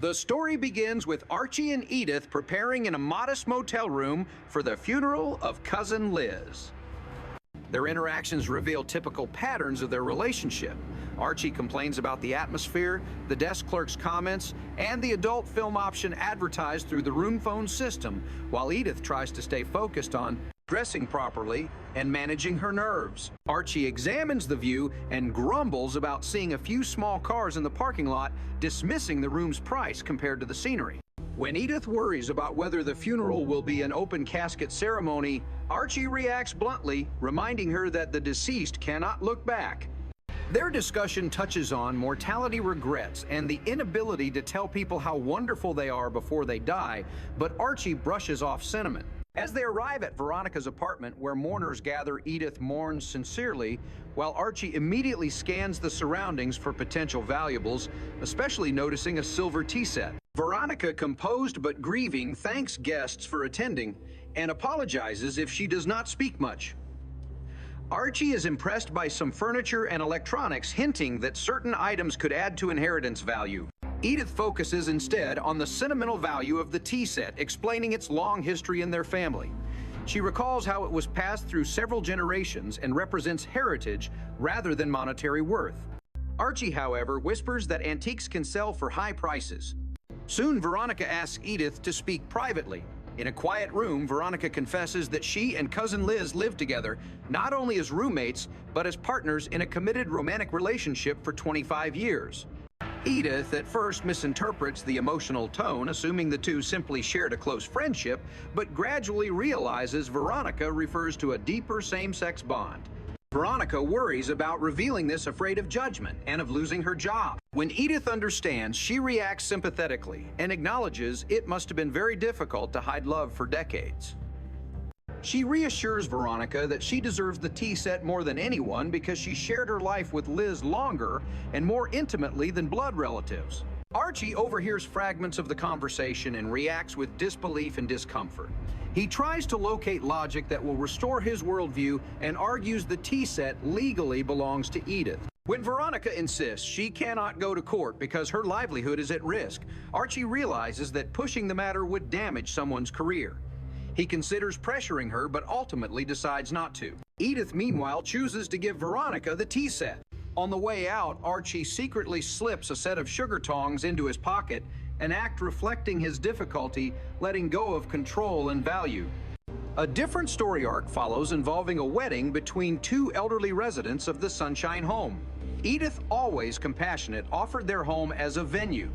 The story begins with Archie and Edith preparing in a modest motel room for the funeral of cousin Liz. Their interactions reveal typical patterns of their relationship. Archie complains about the atmosphere, the desk clerk's comments, and the adult film option advertised through the room phone system, while Edith tries to stay focused on dressing properly and managing her nerves. Archie examines the view and grumbles about seeing a few small cars in the parking lot, dismissing the room's price compared to the scenery. When Edith worries about whether the funeral will be an open casket ceremony, Archie reacts bluntly, reminding her that the deceased cannot look back. Their discussion touches on mortality regrets and the inability to tell people how wonderful they are before they die, but Archie brushes off sentiment. As they arrive at Veronica's apartment, where mourners gather, Edith mourns sincerely, while Archie immediately scans the surroundings for potential valuables, especially noticing a silver tea set. Veronica, composed but grieving, thanks guests for attending and apologizes if she does not speak much. Archie is impressed by some furniture and electronics, hinting that certain items could add to inheritance value. Edith focuses instead on the sentimental value of the tea set, explaining its long history in their family. She recalls how it was passed through several generations and represents heritage rather than monetary worth. Archie, however, whispers that antiques can sell for high prices. Soon, Veronica asks Edith to speak privately. In a quiet room, Veronica confesses that she and cousin Liz live together, not only as roommates, but as partners in a committed romantic relationship for 25 years. Edith at first misinterprets the emotional tone, assuming the two simply shared a close friendship, but gradually realizes Veronica refers to a deeper same-sex bond. Veronica worries about revealing this, afraid of judgment and of losing her job. When Edith understands, she reacts sympathetically and acknowledges it must have been very difficult to hide love for decades. She reassures Veronica that she deserves the tea set more than anyone because she shared her life with Liz longer and more intimately than blood relatives. Archie overhears fragments of the conversation and reacts with disbelief and discomfort. He tries to locate logic that will restore his worldview and argues the tea set legally belongs to Edith. When Veronica insists she cannot go to court because her livelihood is at risk, Archie realizes that pushing the matter would damage someone's career. He considers pressuring her, but ultimately decides not to. Edith, meanwhile, chooses to give Veronica the tea set. On the way out, Archie secretly slips a set of sugar tongs into his pocket, an act reflecting his difficulty letting go of control and value. A different story arc follows, involving a wedding between two elderly residents of the Sunshine home. Edith, always compassionate, offered their home as a venue.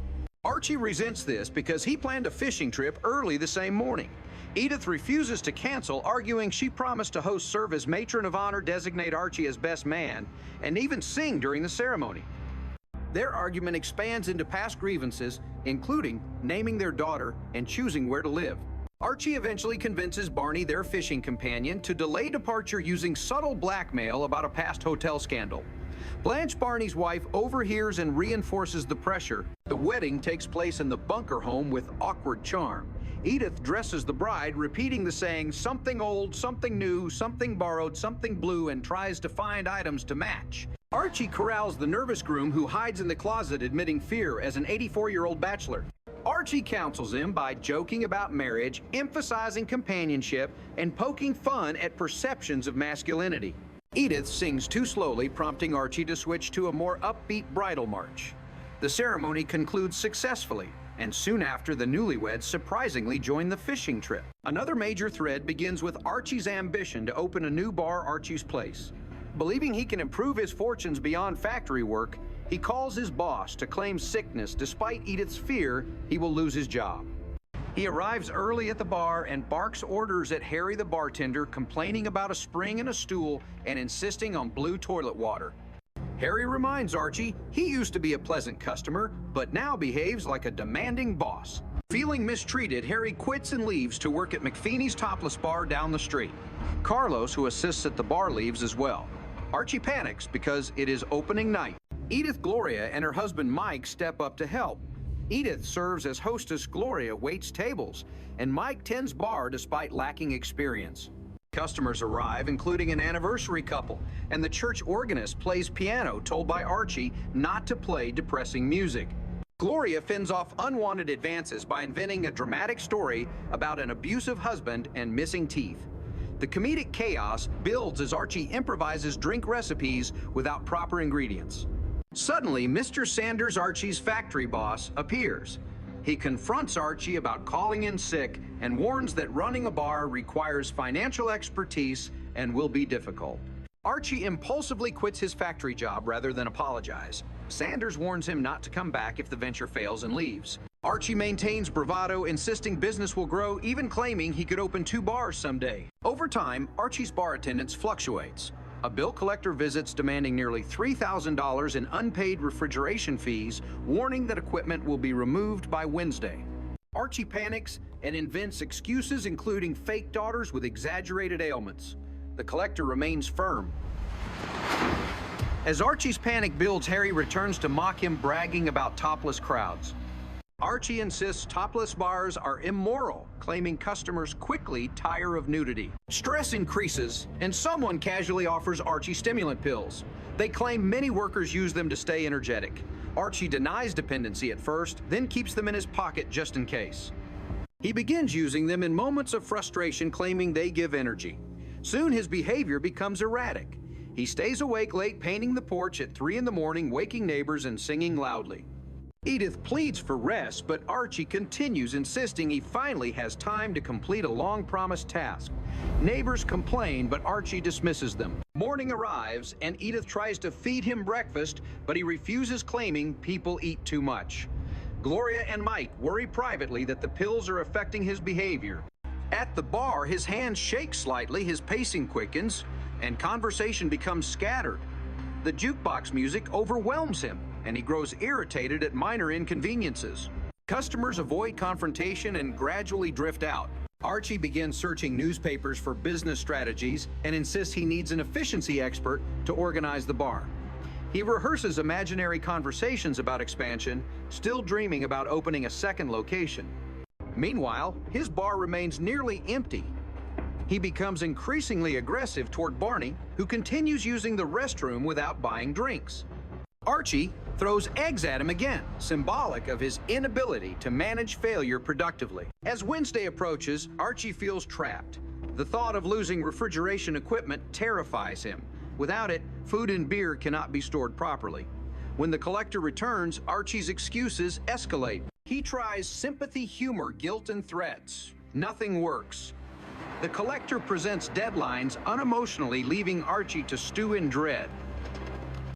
Archie resents this because he planned a fishing trip early the same morning. Edith refuses to cancel, arguing she promised to host, serve as matron of honor, designate Archie as best man, and even sing during the ceremony. Their argument expands into past grievances, including naming their daughter and choosing where to live. Archie eventually convinces Barney, their fishing companion, to delay departure using subtle blackmail about a past hotel scandal. Blanche, Barney's wife, overhears and reinforces the pressure. The wedding takes place in the bunker home with awkward charm. Edith dresses the bride, repeating the saying, "Something old, something new, something borrowed, something blue," and tries to find items to match. Archie corrals the nervous groom, who hides in the closet admitting fear as an 84-year-old bachelor. Archie counsels him by joking about marriage, emphasizing companionship, and poking fun at perceptions of masculinity. Edith sings too slowly, prompting Archie to switch to a more upbeat bridal march. The ceremony concludes successfully, and soon after, the newlyweds surprisingly join the fishing trip. Another major thread begins with Archie's ambition to open a new bar, Archie's Place. Believing he can improve his fortunes beyond factory work, he calls his boss to claim sickness despite Edith's fear he will lose his job. He arrives early at the bar and barks orders at Harry the bartender, complaining about a spring in a stool and insisting on blue toilet water. Harry reminds Archie he used to be a pleasant customer, but now behaves like a demanding boss. Feeling mistreated, Harry quits and leaves to work at McFeeney's Topless Bar down the street. Carlos, who assists at the bar, leaves as well. Archie panics because it is opening night. Edith, Gloria, and her husband Mike step up to help. Edith serves as hostess, Gloria waits tables, and Mike tends bar despite lacking experience. Customers arrive, including an anniversary couple, and the church organist plays piano, told by Archie not to play depressing music. Gloria fends off unwanted advances by inventing a dramatic story about an abusive husband and missing teeth. The comedic chaos builds as Archie improvises drink recipes without proper ingredients. Suddenly, Mr. Sanders, Archie's factory boss, appears. He confronts Archie about calling in sick and warns that running a bar requires financial expertise and will be difficult. Archie impulsively quits his factory job rather than apologize. Sanders warns him not to come back if the venture fails and leaves. Archie maintains bravado, insisting business will grow, even claiming he could open 2 bars someday. Over time, Archie's bar attendance fluctuates. A bill collector visits demanding nearly $3,000 in unpaid refrigeration fees, warning that equipment will be removed by Wednesday. Archie panics and invents excuses, including fake daughters with exaggerated ailments. The collector remains firm. As Archie's panic builds, Harry returns to mock him, bragging about topless crowds. Archie insists topless bars are immoral, claiming customers quickly tire of nudity. Stress increases, and someone casually offers Archie stimulant pills. They claim many workers use them to stay energetic. Archie denies dependency at first, then keeps them in his pocket just in case. He begins using them in moments of frustration, claiming they give energy. Soon his behavior becomes erratic. He stays awake late, painting the porch at 3 in the morning, waking neighbors and singing loudly. Edith pleads for rest, but Archie continues, insisting he finally has time to complete a long-promised task. Neighbors complain, but Archie dismisses them. Morning arrives, and Edith tries to feed him breakfast, but he refuses, claiming people eat too much. Gloria and Mike worry privately that the pills are affecting his behavior. At the bar, his hands shake slightly, his pacing quickens, and conversation becomes scattered. The jukebox music overwhelms him, and he grows irritated at minor inconveniences. Customers avoid confrontation and gradually drift out. Archie begins searching newspapers for business strategies and insists he needs an efficiency expert to organize the bar. He rehearses imaginary conversations about expansion, still dreaming about opening a second location. Meanwhile, his bar remains nearly empty. He becomes increasingly aggressive toward Barney, who continues using the restroom without buying drinks. Archie throws eggs at him again, symbolic of his inability to manage failure productively. As Wednesday approaches, Archie feels trapped. The thought of losing refrigeration equipment terrifies him. Without it, food and beer cannot be stored properly. When the collector returns, Archie's excuses escalate. He tries sympathy, humor, guilt, and threats. Nothing works. The collector presents deadlines unemotionally, leaving Archie to stew in dread.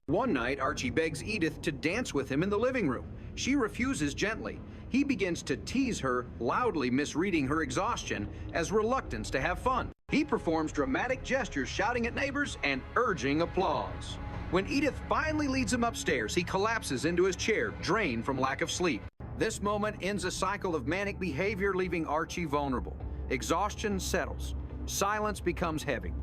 One night, Archie begs Edith to dance with him in the living room. She refuses gently. He begins to tease her, loudly misreading her exhaustion as reluctance to have fun. He performs dramatic gestures, shouting at neighbors and urging applause. When Edith finally leads him upstairs, he collapses into his chair, drained from lack of sleep. This moment ends a cycle of manic behavior, leaving Archie vulnerable. Exhaustion settles. Silence becomes heavy.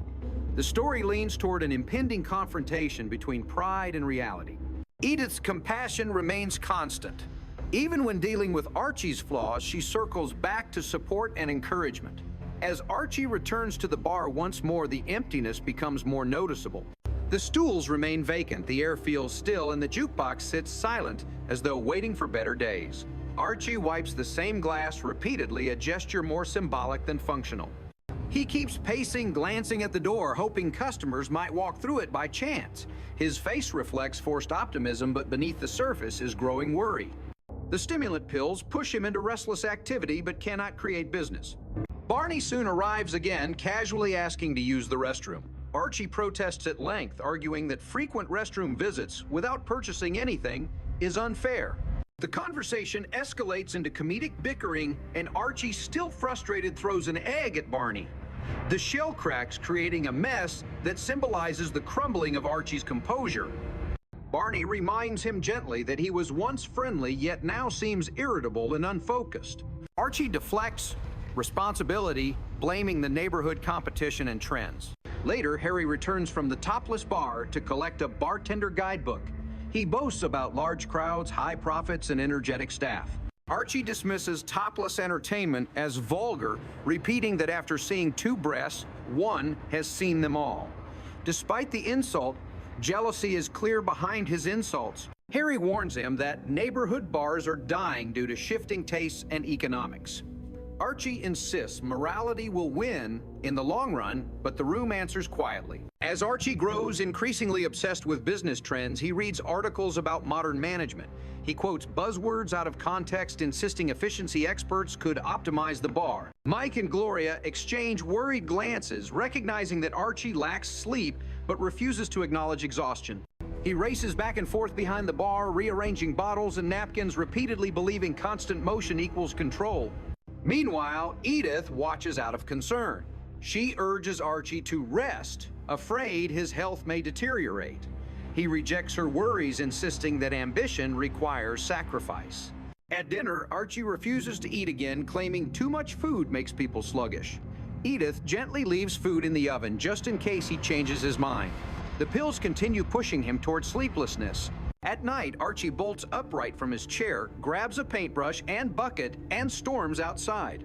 The story leans toward an impending confrontation between pride and reality. Edith's compassion remains constant. Even when dealing with Archie's flaws, she circles back to support and encouragement. As Archie returns to the bar once more, the emptiness becomes more noticeable. The stools remain vacant, the air feels still, and the jukebox sits silent as though waiting for better days. Archie wipes the same glass repeatedly, a gesture more symbolic than functional. He keeps pacing, glancing at the door, hoping customers might walk through it by chance. His face reflects forced optimism, but beneath the surface is growing worry. The stimulant pills push him into restless activity, but cannot create business. Barney soon arrives again, casually asking to use the restroom. Archie protests at length, arguing that frequent restroom visits without purchasing anything is unfair. The conversation escalates into comedic bickering, and Archie, still frustrated, throws an egg at Barney. The shell cracks, creating a mess that symbolizes the crumbling of Archie's composure. Barney reminds him gently that he was once friendly, yet now seems irritable and unfocused. Archie deflects responsibility, blaming the neighborhood competition and trends. Later, Harry returns from the topless bar to collect a bartender guidebook. He boasts about large crowds, high profits, and energetic staff. Archie dismisses topless entertainment as vulgar, repeating that after seeing 2 breasts, one has seen them all. Despite the insult, jealousy is clear behind his insults. Harry warns him that neighborhood bars are dying due to shifting tastes and economics. Archie insists morality will win in the long run, but the room answers quietly. As Archie grows increasingly obsessed with business trends, he reads articles about modern management. He quotes buzzwords out of context, insisting efficiency experts could optimize the bar. Mike and Gloria exchange worried glances, recognizing that Archie lacks sleep but refuses to acknowledge exhaustion. He races back and forth behind the bar, rearranging bottles and napkins, repeatedly believing constant motion equals control. Meanwhile, Edith watches out of concern. She urges Archie to rest, afraid his health may deteriorate. He rejects her worries, insisting that ambition requires sacrifice. At dinner, Archie refuses to eat again, claiming too much food makes people sluggish. Edith gently leaves food in the oven just in case he changes his mind. The pills continue pushing him toward sleeplessness. At night, Archie bolts upright from his chair, grabs a paintbrush and bucket, and storms outside.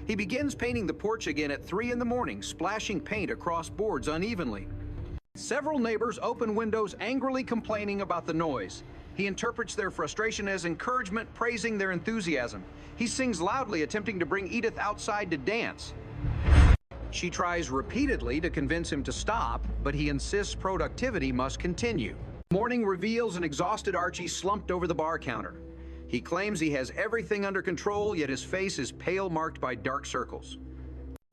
He begins painting the porch again at 3 in the morning, splashing paint across boards unevenly. Several neighbors open windows, angrily complaining about the noise. He interprets their frustration as encouragement, praising their enthusiasm. He sings loudly, attempting to bring Edith outside to dance. She tries repeatedly to convince him to stop, but he insists productivity must continue. Morning reveals an exhausted Archie slumped over the bar counter. He claims he has everything under control, yet his face is pale, marked by dark circles.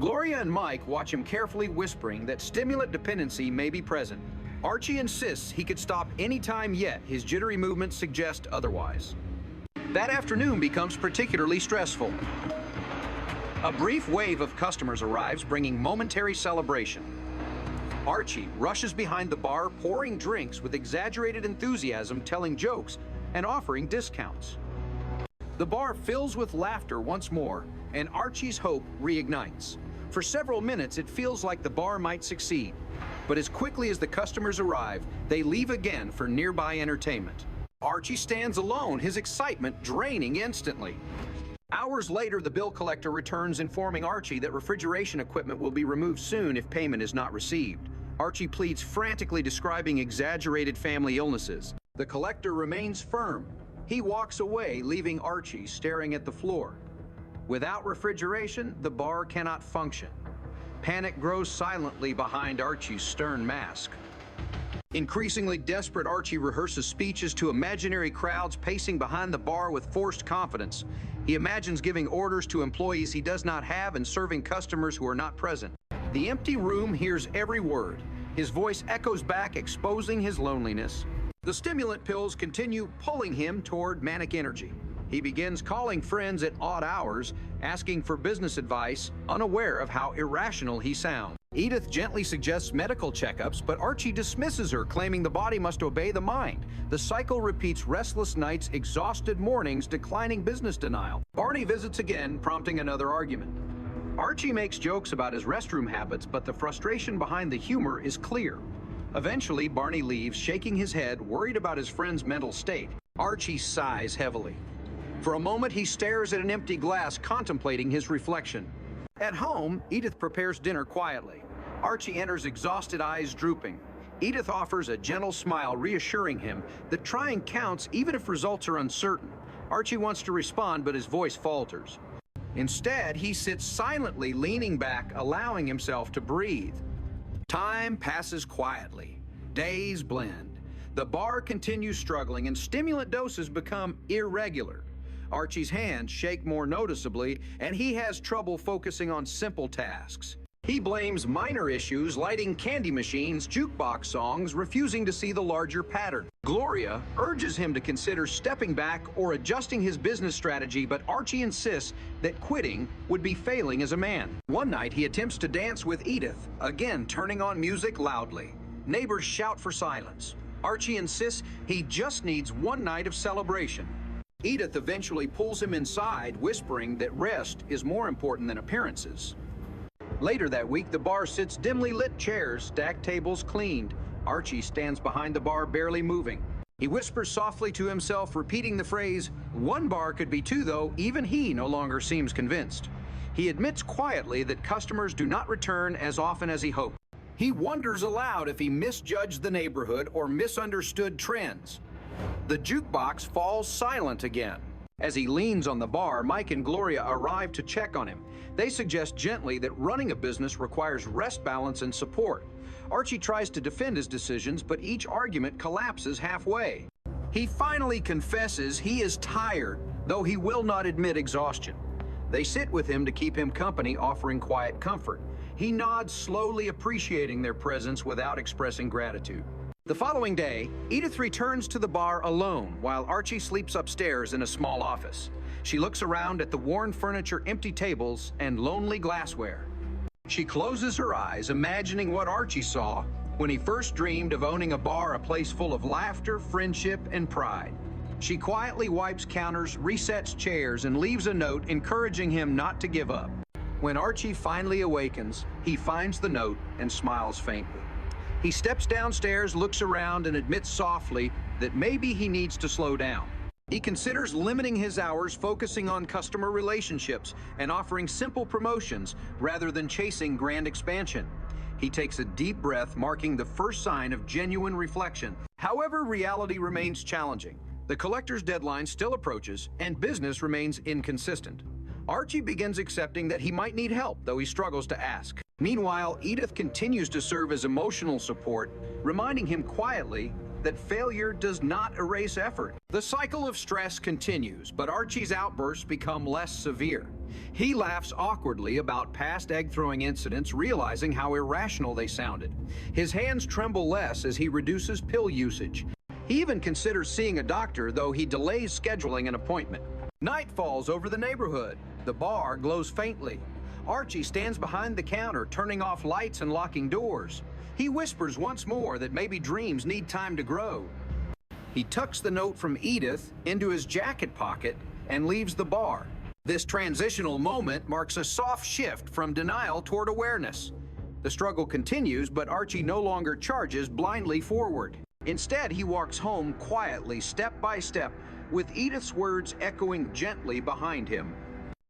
Gloria and Mike watch him carefully, whispering that stimulant dependency may be present. Archie insists he could stop any time, yet his jittery movements suggest otherwise. That afternoon becomes particularly stressful. A brief wave of customers arrives, bringing momentary celebration. Archie rushes behind the bar, pouring drinks with exaggerated enthusiasm, telling jokes and offering discounts. The bar fills with laughter once more, and Archie's hope reignites. For several minutes, it feels like the bar might succeed. But as quickly as the customers arrive, they leave again for nearby entertainment. Archie stands alone, his excitement draining instantly. Hours later, the bill collector returns, informing Archie that refrigeration equipment will be removed soon if payment is not received. Archie pleads frantically, describing exaggerated family illnesses. The collector remains firm. He walks away, leaving Archie staring at the floor. Without refrigeration, the bar cannot function. Panic grows silently behind Archie's stern mask. Increasingly desperate, Archie rehearses speeches to imaginary crowds pacing behind the bar with forced confidence. He imagines giving orders to employees he does not have and serving customers who are not present. The empty room hears every word. His voice echoes back, exposing his loneliness. The stimulant pills continue pulling him toward manic energy. He begins calling friends at odd hours, asking for business advice, unaware of how irrational he sounds. Edith gently suggests medical checkups, but Archie dismisses her, claiming the body must obey the mind. The cycle repeats: restless nights, exhausted mornings, declining business denial. Barney visits again, prompting another argument. Archie makes jokes about his restroom habits, but the frustration behind the humor is clear. Eventually, Barney leaves, shaking his head, worried about his friend's mental state. Archie sighs heavily. For a moment, he stares at an empty glass, contemplating his reflection. At home, Edith prepares dinner quietly. Archie enters, exhausted, eyes drooping. Edith offers a gentle smile, reassuring him that trying counts even if results are uncertain. Archie wants to respond, but his voice falters. Instead, he sits silently, leaning back, allowing himself to breathe. Time passes quietly. Days blend. The bar continues struggling, and stimulant doses become irregular. Archie's hands shake more noticeably, and he has trouble focusing on simple tasks. He blames minor issues, lighting candy machines, jukebox songs, refusing to see the larger pattern. Gloria urges him to consider stepping back or adjusting his business strategy, but Archie insists that quitting would be failing as a man. One night, he attempts to dance with Edith, again turning on music loudly. Neighbors shout for silence. Archie insists he just needs one night of celebration. Edith eventually pulls him inside, whispering that rest is more important than appearances. Later that week, the bar sits dimly lit chairs, stacked tables cleaned. Archie stands behind the bar, barely moving. He whispers softly to himself, repeating the phrase, "One bar could be two," though even he no longer seems convinced. He admits quietly that customers do not return as often as he hoped. He wonders aloud if he misjudged the neighborhood or misunderstood trends. The jukebox falls silent again. As he leans on the bar, Mike and Gloria arrive to check on him. They suggest gently that running a business requires rest, balance, and support. Archie tries to defend his decisions, but each argument collapses halfway. He finally confesses he is tired, though he will not admit exhaustion. They sit with him to keep him company, offering quiet comfort. He nods slowly, appreciating their presence without expressing gratitude. The following day, Edith returns to the bar alone while Archie sleeps upstairs in a small office. She looks around at the worn furniture, empty tables, and lonely glassware. She closes her eyes, imagining what Archie saw when he first dreamed of owning a bar, a place full of laughter, friendship, and pride. She quietly wipes counters, resets chairs, and leaves a note encouraging him not to give up. When Archie finally awakens, he finds the note and smiles faintly. He steps downstairs, looks around, and admits softly that maybe he needs to slow down. He considers limiting his hours, focusing on customer relationships, and offering simple promotions rather than chasing grand expansion. He takes a deep breath, marking the first sign of genuine reflection. However, reality remains challenging. The collector's deadline still approaches, and business remains inconsistent. Archie begins accepting that he might need help, though he struggles to ask. Meanwhile, Edith continues to serve as emotional support, reminding him quietly that failure does not erase effort. The cycle of stress continues, but Archie's outbursts become less severe. He laughs awkwardly about past egg-throwing incidents, realizing how irrational they sounded. His hands tremble less as he reduces pill usage. He even considers seeing a doctor, though he delays scheduling an appointment. Night falls over the neighborhood. The bar glows faintly. Archie stands behind the counter, turning off lights and locking doors. He whispers once more that maybe dreams need time to grow. He tucks the note from Edith into his jacket pocket and leaves the bar. This transitional moment marks a soft shift from denial toward awareness. The struggle continues, but Archie no longer charges blindly forward. Instead, he walks home quietly, step by step, with Edith's words echoing gently behind him.